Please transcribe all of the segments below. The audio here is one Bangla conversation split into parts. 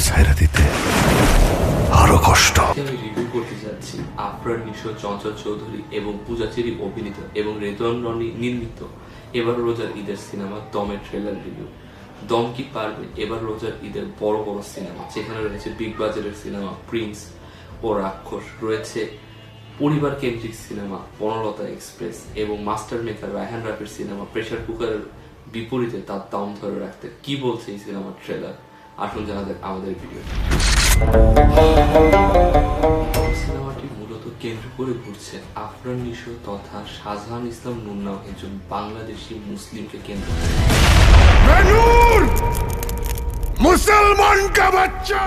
ছাইরা দিতে আরো কষ্ট। আমি রিভিউ করতে যাচ্ছি আফরান নিশো, চঞ্চল চৌধুরী এবং পূজা চেরি অভিনীত এবং রেদওয়ান রনি নির্মিত এবার রোজার ঈদের সিনেমা দমের ট্রেলার রিভিউ। দম কি পারবে এবার রোজার ঈদের বড় বড় সিনেমা, যেখানে রয়েছে বিগ বাজেটের সিনেমা প্রিন্স ও রাক্ষস, রয়েছে পরিবার কেন্দ্রিক সিনেমা বনলতা এক্সপ্রেস এবং মাস্টার মেকার রায়হান রাফির সিনেমা প্রেসার কুকারের বিপরীতে তার দাম ধরে রাখতে। কি বলছে এই সিনেমার ট্রেলার, আসুন জানা যাক আমাদের ভিডিও। সিনেমাটি মূলত কেন্দ্র করে ঘুরছে আফরান নিশো তথা শাহজাহান ইসলাম নূর নামে একজন বাংলাদেশি মুসলিমকে কেন্দ্র করে। মুসলমান কা বাচ্চা,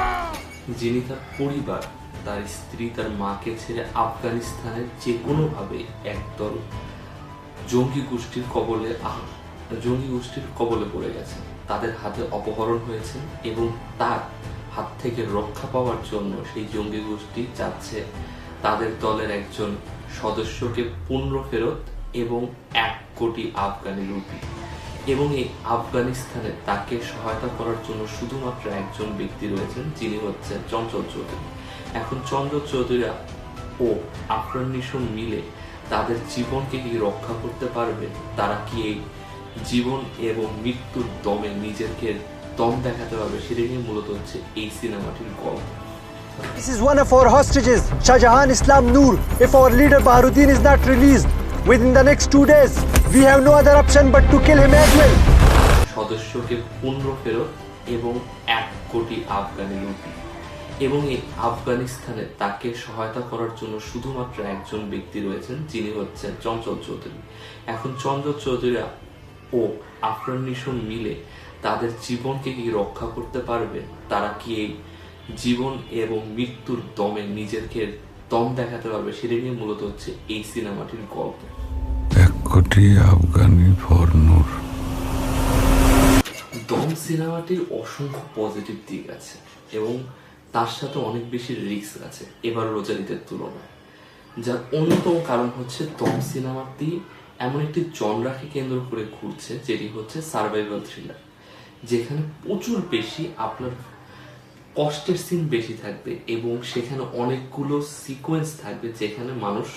যিনি তার পরিবার, তার স্ত্রী, তার মাকে ছেড়ে আফগানিস্তানের যে কোনো ভাবে একদল জঙ্গি গোষ্ঠীর কবলে পড়ে গেছে, তাদের হাতে অপহরণ হয়েছে এবং তার হাত থেকে রক্ষা পাওয়ার জন্য সেই জঙ্গি গোষ্ঠী চাচ্ছে তাদের দলের একজন সদস্যকে পূর্ণ ফেরত এবং 1 কোটি আফগানি রুপি। এবং এই আফগানিস্তানে তাকে সহায়তা করার জন্য শুধুমাত্র একজন ব্যক্তি রয়েছেন, যিনি হচ্ছেন চঞ্চল চৌধুরী। এখন চঞ্চল চৌধুরী ও আফরান নিশো মিলে তাদের জীবনকে কি রক্ষা করতে পারবে? তারা কি এই জীবন এবং মৃত্যুর দমে নিজেকে দম দেখাতে পারবে? সেটা নিয়ে মূলত হচ্ছে এই সিনেমাটির গল্প। This is one of our hostages, Shahjahan Islam Noor. If our leader Baharuddin is not released within the next 2 days, we have no other option but to kill him as well. সদস্যকে পূর্ণ ফেরত এবং 1 কোটি আফগানি রুপি। এবং এই আফগানিস্তানে তাকে সহায়তা করার জন্য শুধুমাত্র একজন ব্যক্তি রয়েছেন, যিনি হচ্ছেন চঞ্চল চৌধুরী। এখন চঞ্চল চৌধুরী ও আফরান নিশো মিলে তাদের জীবনকে কি রক্ষা করতে পারবে? তারা কি এই জীবন এবং মৃত্যুর দমে নিজেকে দম দেখাতে পারবে? সেটা নিয়ে মূলত হচ্ছে এই সিনেমাটির গল্প। 1 কোটি আফগানি ফর নূর। দম সিনেমাটির অসংখ্য পজিটিভ দিক আছে এবং তার সাথে অনেক বেশি রিস্ক আছে এবার রোজার ঈদের তুলনায়। যার অন্যতম কারণ হচ্ছে দম সিনেমাটি এমন একটি জনরাকে কেন্দ্র করে ঘুরছে, যেটি হচ্ছে সার্ভাইভাল থ্রিলার, যেখানে প্রচুর বেশি আপনার কষ্টের সিন বেশি থাকবে এবং সেখানে অনেকগুলো সিকোয়েন্স থাকবে যেখানে মানুষ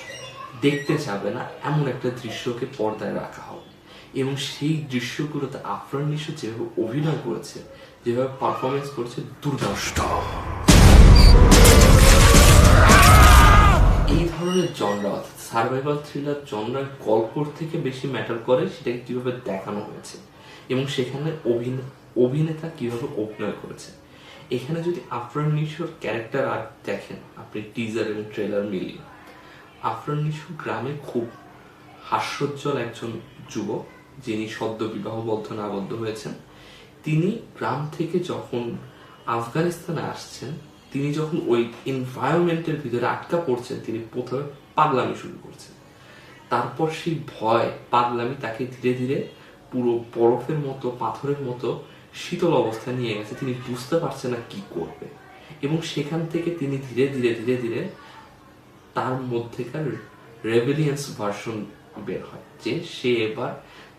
দেখতে চাবে না এমন একটা দৃশ্যকে পর্দায় রাখা হবে। এবং সেই দৃশ্যগুলোতে আফরান নিশো যেভাবে অভিনয় করেছে, যেভাবে পারফরমেন্স করেছে, দুর্দান্ত। এই ধরনের জনরা সার্ভাইভাল থ্রিলার জনরার গল্পর থেকে বেশি ম্যাটার করে সেটাকে কিভাবে দেখানো হয়েছে এবং সেখানে অভিনেতা কিভাবে অভিনয় করেছে। এখানে যদি আফরান নিশোর ক্যারেক্টার আর দেখেন আপনি টিজার এবং ট্রেলার মিলিয়ে, আফরান নিশো গ্রামে খুব হাস্যোজ্জ্বল একজন যুবক, যিনি সদ্য বিবাহ বন্ধনে আবদ্ধ হয়েছেন। তিনি গ্রাম থেকে যখন আফগানিস্তানে আসছেন, তিনি যখন ওই এনভায়রনমেন্টের ভিতরে আটকা পড়ছেন, তিনি প্রথমে পাগলামি শুরু করছেন। তারপর সেই ভয় পাগলামি তাকে ধীরে ধীরে পুরো বরফের মতো, পাথরের মতো শীতল অবস্থায় নিয়ে গেছে। তিনি বুঝতে পারছেন না কি করবে এবং সেখান থেকে তিনি ধীরে ধীরে ধীরে ধীরে তার মধ্যেকার রেবেলিয়ান্স ভার্সন বের হয়, যে সে এবার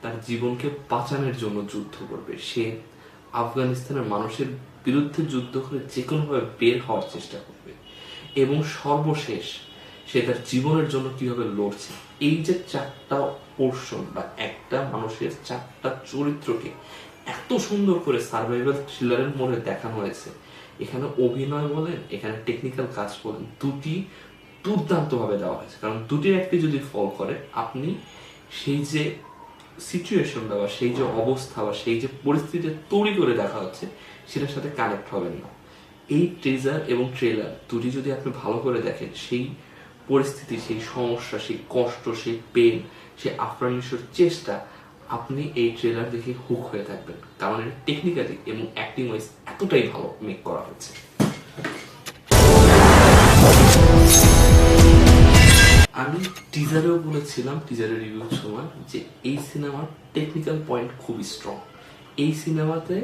তার জীবনকে বাঁচানোর জন্য যুদ্ধ করবে। সে আফগানিস্তানের মানুষের বিরুদ্ধে যুদ্ধ করে যে কোনোভাবে বের হওয়ার চেষ্টা করবে এবং সর্বশেষ সে তার জীবনের জন্য কিভাবে লড়ছে। এই যে 4টা পোর্শন বা একটা মানুষের 4টা চরিত্রকে এত সুন্দর করে সার্ভাইভাল থ্রিলারের মধ্যে দেখানো হয়েছে, এখানে অভিনয় বলেন, এখানে টেকনিক্যাল কাজ বলেন, দুটি দুর্দান্ত ভাবে দেওয়া হয়েছে। কারণ দুটির একটি যদি ফল করে, আপনি সেই যে সিচুয়েশনটা বা সেই যে অবস্থা বা সেই যে পরিস্থিতি তৈরি করে দেখা হচ্ছে, সেটার সাথে কানেক্ট হবেন না। এই টিজার এবং ট্রেলার দুটি যদি আপনি ভালো করে দেখেন, সেই পরিস্থিতি, সেই সমস্যা, সেই কষ্ট, সেই পেন, সেই আফরান নিশোর চেষ্টা, আপনি এই ট্রেলার দেখে হুক হয়ে থাকবেন। কারণ এটা টেকনিক্যালি এবং অ্যাক্টিং ওয়াইজ এতটাই ভালো মেক করা হয়েছে। আমি টিজারেও বলেছিলাম, টিজারের রিভিউর সময়, যে এই সিনেমার টেকনিক্যাল পয়েন্ট খুবই স্ট্রং। এই সিনেমাতে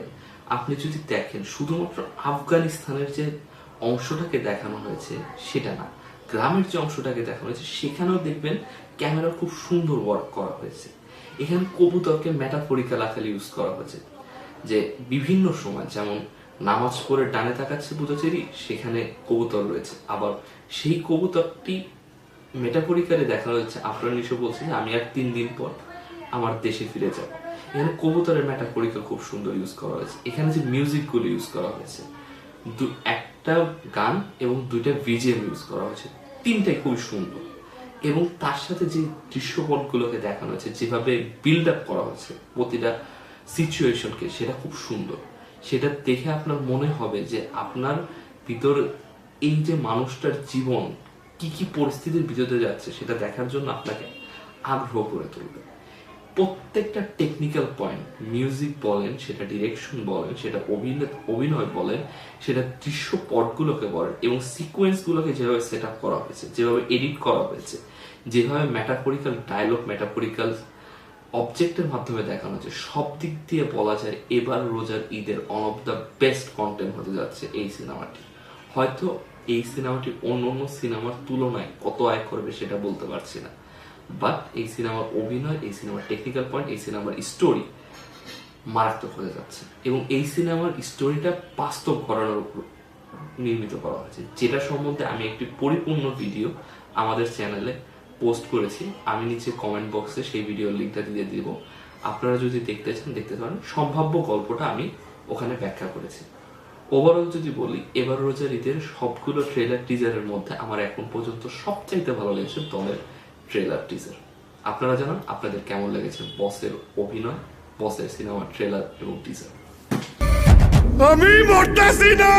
আপনি যদি দেখেন, শুধুমাত্র আফগানিস্তানের যে অংশটাকে দেখানো হয়েছে সেটা না, গ্রামের যে অংশটাকে দেখানো হয়েছে সেখানেও দেখবেন ক্যামেরা খুব সুন্দর ওয়ার্ক করা হয়েছে। এখানে কবুতরকে মেটাফরিক্যাল আকারে ইউজ করা হয়েছে, যে বিভিন্ন সময়, যেমন নামাজ পড়ে ডানে তাকাচ্ছে পূজাচেরি, সেখানে কবুতর রয়েছে। আবার সেই কবুতরটি মেটাফরিক্যালি দেখা হচ্ছে, আপনার নিশো বলছে যে আমি আর 3 দিন পর আমার দেশে ফিরে যাব। এখানে কবুতরের মেটাফরিক্যাল খুব সুন্দর ইউজ করা হয়েছে। এখানে যে মিউজিকগুলো ইউজ করা হয়েছে, একটা গান এবং 2টা ভিজিএম ইউজ করা হয়েছে, 3টাই খুব সুন্দর। এবং তার সাথে যে দৃশ্যপটগুলোকে দেখানো হয়েছে, যেভাবে বিল্ড আপ করা হয়েছে প্রতিটা সিচুয়েশনকে, সেটা খুব সুন্দর। সেটা দেখে আপনার মনে হবে যে আপনার ভিতর এই যে মানুষটার জীবন কি কি পরিস্থিতির ভিতরে যাচ্ছে, সেটা দেখার জন্য আপনাকে আগ্রহ করে তুলবে। প্রত্যেকটা টেকনিক্যাল পয়েন্ট, মিউজিক বলেন, সেটা ডিরেকশন বলেন, সেটা অভিনয় বলেন, সেটা দৃশ্যপটগুলোকে বলেন, এবং সিকোয়েন্সগুলোকে যেভাবে সেট আপ করা হয়েছে, যেভাবে এডিট করা হয়েছে, যেভাবে মেটাফরিক্যাল ডায়লগ, মেটাফরিক্যাল অবজেক্টের মাধ্যমে দেখানো হচ্ছে, সব দিক দিয়ে বলা যায় এবার রোজার ঈদের one of the best content হতে যাচ্ছে এই সিনেমাটি। হয়তো এই সিনেমাটি অন্য অন্য সিনেমার তুলনায় কত আয় করবে সেটা বলতে পারছি না, বাট এই সিনেমার অভিনয়, এই সিনেমার টেকনিক্যাল পয়েন্ট, এই সিনেমার স্টোরি মারাত্মক হয়ে যাচ্ছে। এবং এই সিনেমার স্টোরিটা বাস্তব ঘটনার উপর নির্মিত করা হয়েছে, যেটা সম্বন্ধে আমি একটি পরিপূর্ণ ভিডিও আমাদের চ্যানেলে পোস্ট করেছি। আমি নিচে কমেন্ট বক্সে সেই ভিডিওর লিঙ্কটা দিয়ে দিব, আপনারা যদি দেখতে চান দেখতে পারেন। সম্ভাব্য গল্পটা আমি ওখানে ব্যাখ্যা করেছি। ওভারঅল যদি বলি, এবার রোজার ঈদের সবগুলো ট্রেলার টিজারের মধ্যে আমার এখন পর্যন্ত সবচাইতে ভালো লেগেছে দলের ট্রেলার টিজার। আপনারা জানান আপনাদের কেমন লেগেছে বসের অভিনয়, বসের সিনেমার ট্রেলার এবং টিজার। আমি মরতেছি না।